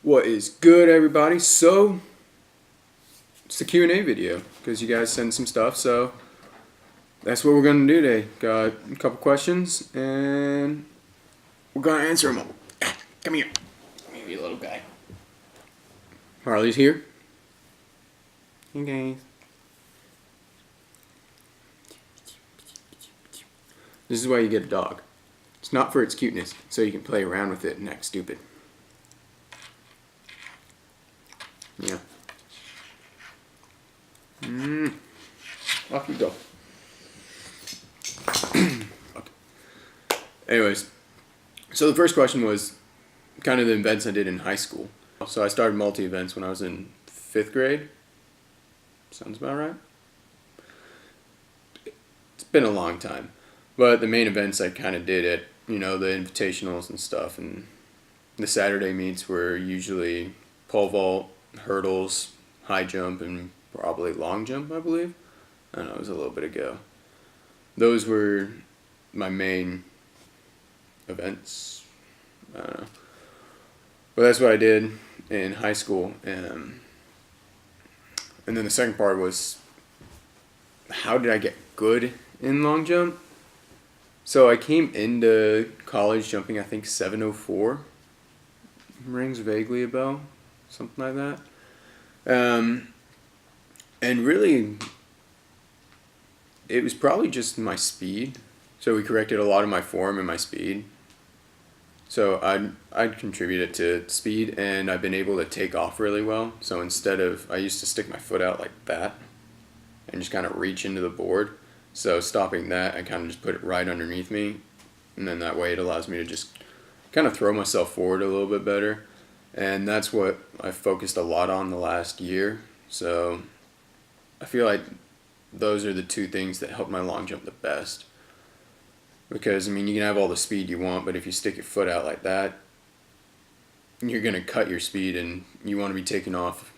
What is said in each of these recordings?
What is good, everybody? So it's the Q&A video because you guys sent some stuff, so that's what we're gonna do today. Got a couple questions and we're gonna answer them all. Come here, maybe a little guy. Harley's here. Hey guys. This is why you get a dog. It's not for its cuteness, so you can play around with it and act stupid. Yeah. Off you go. Okay. Anyways, so the first question was kind of the events I did in high school. So I started multi-events when I was in 5th grade. Sounds about right. It's been a long time. But the main events I kind of did at, the invitationals and stuff. And the Saturday meets were usually pole vault, hurdles, high jump, and probably long jump, I believe. I don't know, it was a little bit ago. Those were my main events. I don't know. But that's what I did in high school. And then the second part was, how did I get good in long jump? So I came into college jumping, I think, 704. Rings vaguely a bell. Something like that. And really, it was probably just my speed. So we corrected a lot of my form and my speed. So I'd contribute it to speed, and I've been able to take off really well. So instead of, I used to stick my foot out like that and just kind of reach into the board. So stopping that, I kind of just put it right underneath me. And then that way it allows me to just kind of throw myself forward a little bit better. And that's what I focused a lot on the last year. So I feel like those are the two things that help my long jump the best. Because, you can have all the speed you want, but if you stick your foot out like that, you're going to cut your speed, and you want to be taking off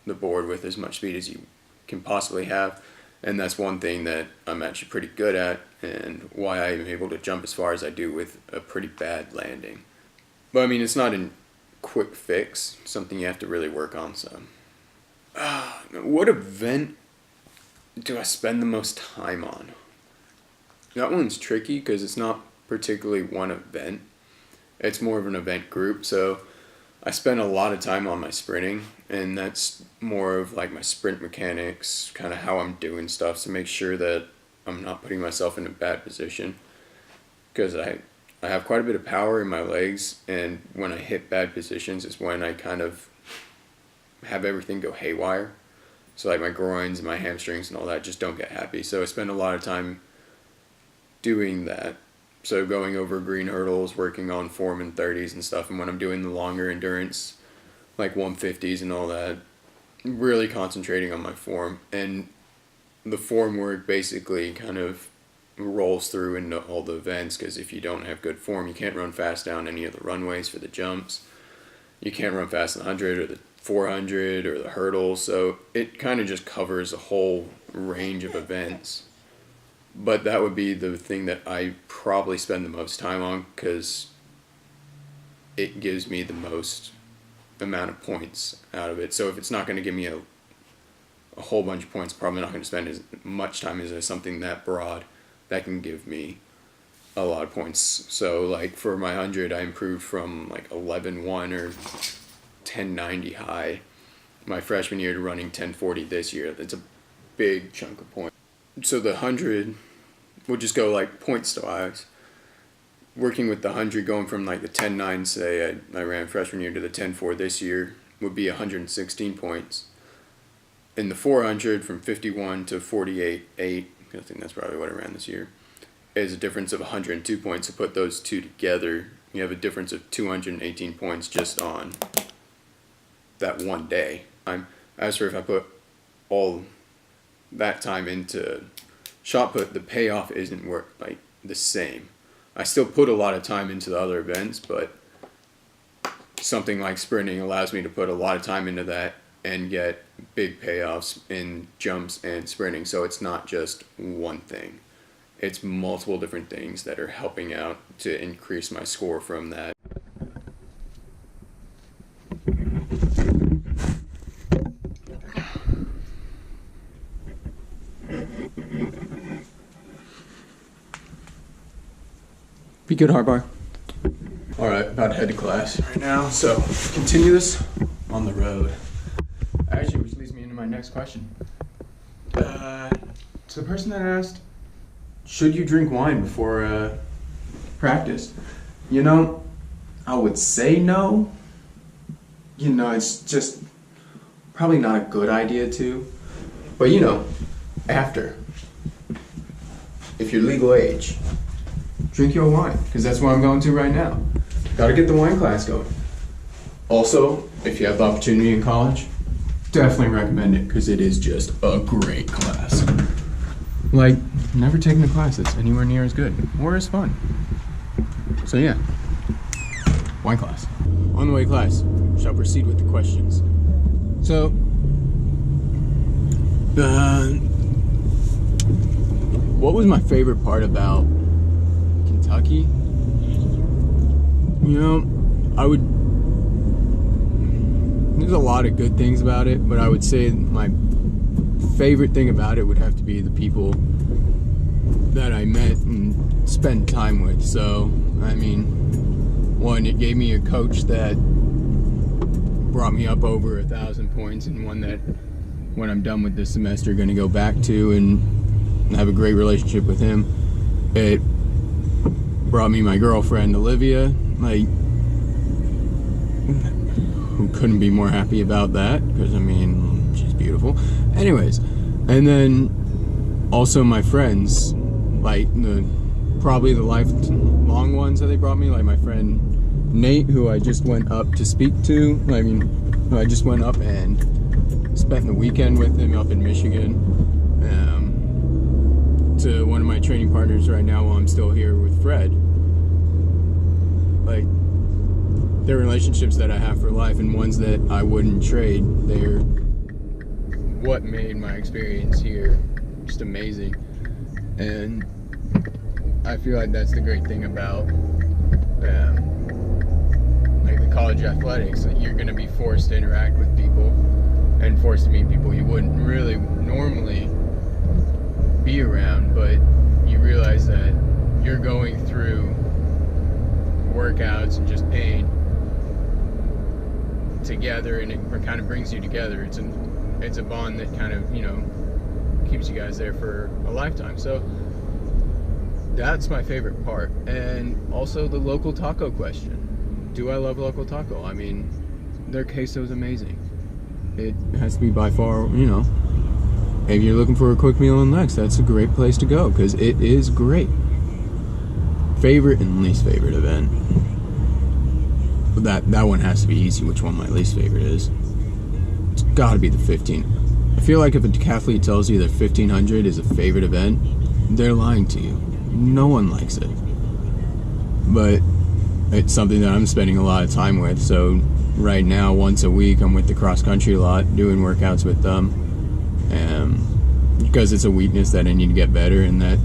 the board with as much speed as you can possibly have. And that's one thing that I'm actually pretty good at, and why I'm able to jump as far as I do with a pretty bad landing. But it's not a quick fix, something you have to really work on. So, what event do I spend the most time on? That one's tricky because it's not particularly one event. It's more of an event group. So I spend a lot of time on my sprinting, and that's more of like my sprint mechanics, kind of how I'm doing stuff to make sure that I'm not putting myself in a bad position. Because I have quite a bit of power in my legs, and when I hit bad positions is when I kind of have everything go haywire. So like my groins, my hamstrings, and all that just don't get happy. So I spend a lot of time doing that. So going over green hurdles, working on form in 30s and stuff, and when I'm doing the longer endurance, like 150s and all that, really concentrating on my form. And the form work basically kind of rolls through into all the events, because if you don't have good form, you can't run fast down any of the runways for the jumps. You can't run fast in the 100 or the 400 or the hurdles. So it kind of just covers a whole range of events. But that would be the thing that I probably spend the most time on, because it gives me the most amount of points out of it. So if it's not going to give me a whole bunch of points, probably not going to spend as much time as something that broad that can give me a lot of points. So like for my 100, I improved from like 11.1 or 10.90 high my freshman year to running 10.40 this year. That's a big chunk of points. So the 100, we'll just go like points wise. Working with the 100, going from like the 10.9, say I ran freshman year, to the 10.4 this year, would be 116 points. In the 400, from 51 to 48.8, I think that's probably what I ran this year, is a difference of 102 points. So put those two together, you have a difference of 218 points just on that one day. As for if I put all that time into shot put, the payoff isn't like the same. I still put a lot of time into the other events, but something like sprinting allows me to put a lot of time into that and get big payoffs in jumps and sprinting. So it's not just one thing. It's multiple different things that are helping out to increase my score from that. Be good, Hardbar. All right, about to head to class right now. So continue this on the road. Actually, which leads me into my next question. To the person that asked, should you drink wine before practice? You know, I would say no. You know, it's just probably not a good idea to. But you know, after, if you're legal age, drink your wine, because that's what I'm going to right now. Gotta get the wine class going. Also, if you have the opportunity in college, definitely recommend it, because it is just a great class. Like, never taken a class that's anywhere near as good or as fun. So yeah, wine class. On the way, class, shall proceed with the questions. So, what was my favorite part about Kentucky? You know, there's a lot of good things about it, but I would say my favorite thing about it would have to be the people that I met and spent time with. So, I mean, one, it gave me a coach that brought me up over 1,000 points, and one that when I'm done with this semester going to go back to and have a great relationship with him. It brought me my girlfriend Olivia, like, who couldn't be more happy about that, because I mean, she's beautiful. Anyways, and then also my friends, like probably the lifelong ones that they brought me, like my friend Nate, who I just went up to speak to. Who I just went up and spent the weekend with him up in Michigan. To one of my training partners right now while I'm still here with Fred. Like, they're relationships that I have for life, and ones that I wouldn't trade. They're what made my experience here just amazing. And I feel like that's the great thing about like the college athletics, that you're going to be forced to interact with people and forced to meet people you wouldn't really normally be around, but you realize that you're going through workouts and just pain together, and it kind of brings you together. It's a bond that kind of, you know, keeps you guys there for a lifetime. So that's my favorite part. And also the local taco question. Do I love local taco? I mean, their queso is amazing. It has to be by far, you know, if you're looking for a quick meal in Lex, that's a great place to go, because it is great. Favorite and least favorite event. That one has to be easy, which one my least favorite is. It's gotta be the 15. I feel like if a decathlete tells you that 1500 is a favorite event, they're lying to you. No one likes it. But it's something that I'm spending a lot of time with, so right now, once a week, I'm with the cross country a lot, doing workouts with them. Because it's a weakness that I need to get better, and that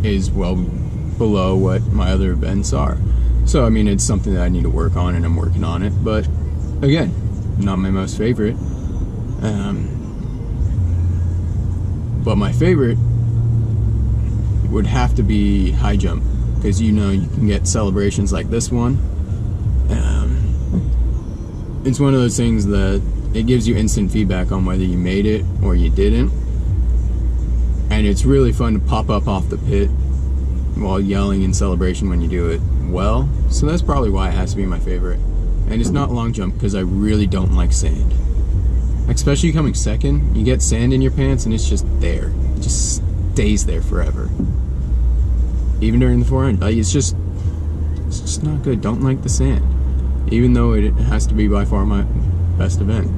is well below what my other events are. So I mean, it's something that I need to work on, and I'm working on it. But again, not my most favorite. But my favorite would have to be high jump, because you know you can get celebrations like this one. It's one of those things that it gives you instant feedback on whether you made it or you didn't. And it's really fun to pop up off the pit while yelling in celebration when you do it well. So that's probably why it has to be my favorite. And it's not long jump, because I really don't like sand. Especially coming second, you get sand in your pants and it's just there. It just stays there forever. Even during the 400, like, it's just not good. Don't like the sand. Even though it has to be by far my best event.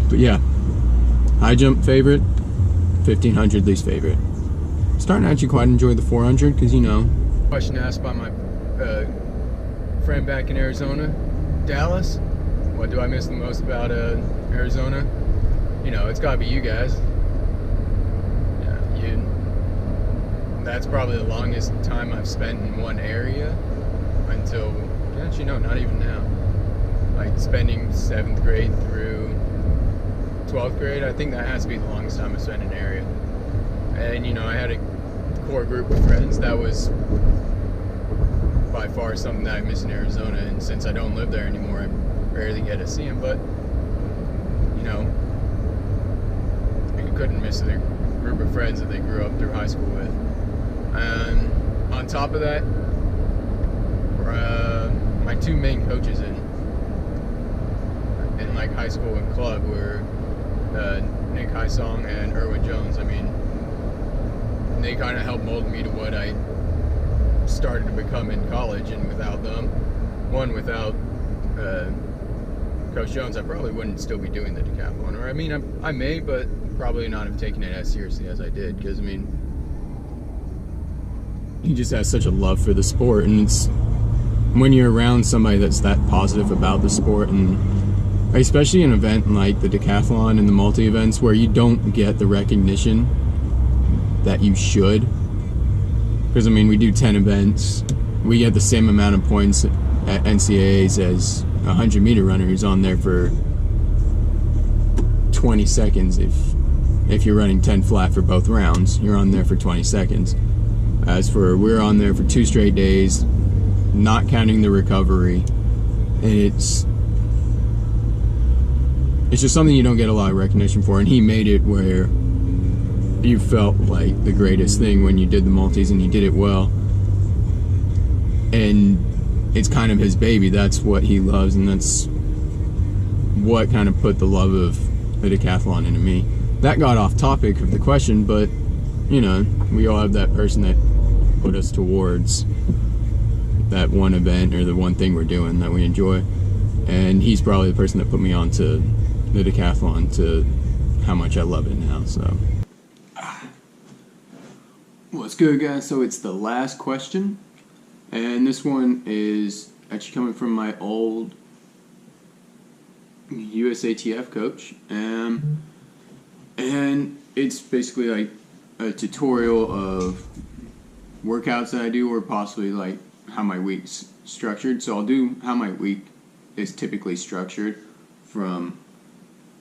But yeah, high jump favorite, 1500 least favorite. Starting to actually quite enjoy the 400, because, you know. Question asked by my friend back in Arizona, Dallas. What do I miss the most about Arizona? You know, it's gotta be you guys. Yeah, that's probably the longest time I've spent in one area until, Actually, no, not even now. Like spending 7th grade through 12th grade, I think that has to be the longest time I spent in an area. And, you know, I had a core group of friends. That was by far something that I miss in Arizona. And since I don't live there anymore, I rarely get to see them. But, you know, you couldn't miss the group of friends that they grew up through high school with. And on top of that, my two main coaches in like high school and club were Nick Highsong and Erwin Jones. I mean, they kind of helped mold me to what I started to become in college, and without them, without Coach Jones, I probably wouldn't still be doing the decathlon. Or I mean, I may, but probably not have taken it as seriously as I did, because I mean, he just has such a love for the sport, and it's when you're around somebody that's that positive about the sport, and especially an event like the decathlon and the multi-events where you don't get the recognition that you should. Because I mean, we do 10 events, we get the same amount of points at NCAAs as a 100-meter runner who's on there for 20 seconds. If you're running 10 flat for both rounds, you're on there for 20 seconds. As for, we're on there for 2 straight days, not counting the recovery, and it's just something you don't get a lot of recognition for. And he made it where you felt like the greatest thing when you did the multis, and you did it well, and it's kind of his baby. That's what he loves, and that's what kind of put the love of the decathlon into me. That got off topic of the question, but you know, we all have that person that put us towards that one event or the one thing we're doing that we enjoy, and he's probably the person that put me on to the decathlon, to how much I love it now. So what's good, guys? So it's the last question, and this one is actually coming from my old USATF coach, and it's basically like a tutorial of workouts that I do, or possibly like how my week's structured. So I'll do how my week is typically structured from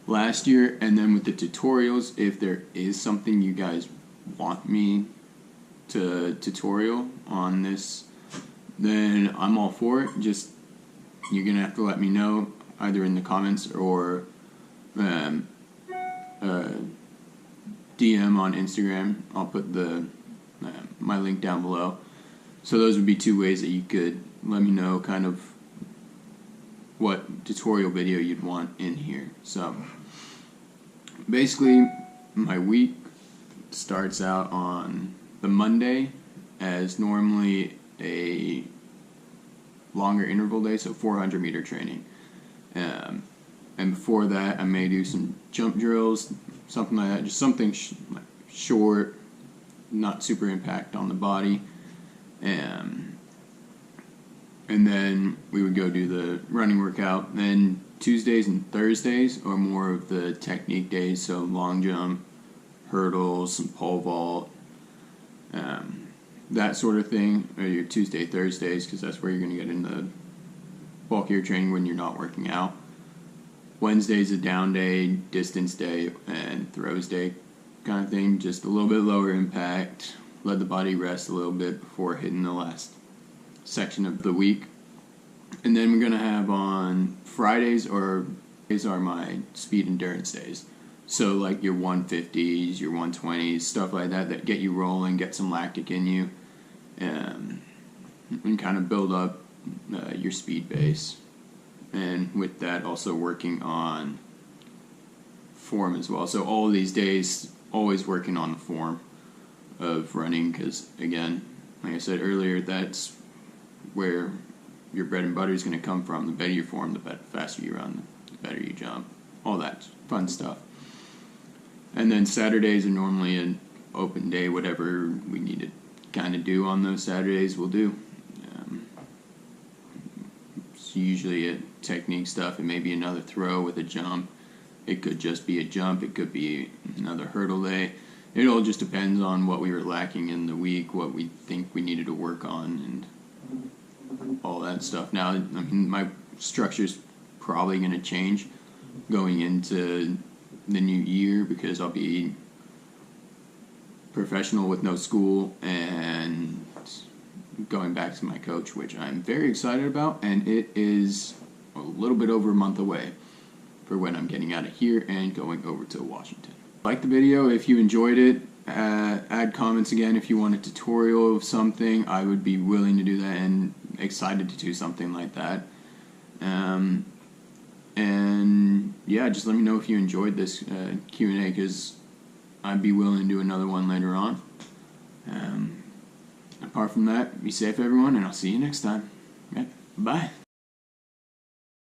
last year, and then with the tutorials, if there is something you guys want me to tutorial on this, then I'm all for it. Just, you're gonna have to let me know either in the comments or DM on Instagram. I'll put the my link down below. So those would be 2 ways that you could let me know kind of what tutorial video you'd want in here. So basically, my week starts out on the Monday as normally a longer interval day, so 400-meter training. And before that, I may do some jump drills, something like that, just something short, not super impact on the body. And then we would go do the running workout. Then Tuesdays and Thursdays are more of the technique days, so long jump, hurdles, some pole vault, that sort of thing, or your Tuesday, Thursdays, because that's where you're going to get into bulkier training when you're not working out. Wednesday's a down day, distance day, and throws day kind of thing, just a little bit lower impact, let the body rest a little bit before hitting the last section of the week. And then we're going to have on Fridays are my speed endurance days. So like your 150s, your 120s, stuff like that that get you rolling, get some lactic in you, and kind of build up your speed base. And with that, also working on form as well. So all of these days, always working on the form of running, because again, like I said earlier, that's where your bread and butter is going to come from. The better your form, the faster you run, the better you jump, all that fun stuff. And then Saturdays are normally an open day. Whatever we need to kind of do on those Saturdays, we'll do. It's usually a technique stuff. It may be another throw with a jump. It could just be a jump. It could be another hurdle day. It all just depends on what we were lacking in the week, what we think we needed to work on, and all that stuff. Now, I mean, my structure's probably going to change going into the new year because I'll be professional with no school and going back to my coach, which I'm very excited about, and it is a little bit over a month away for when I'm getting out of here and going over to Washington. Like the video if you enjoyed it. Add comments again if you want a tutorial of something. I would be willing to do that and excited to do something like that. And yeah, just let me know if you enjoyed this Q&A, because I'd be willing to do another one later on. Apart from that, be safe everyone, and I'll see you next time. Okay, bye.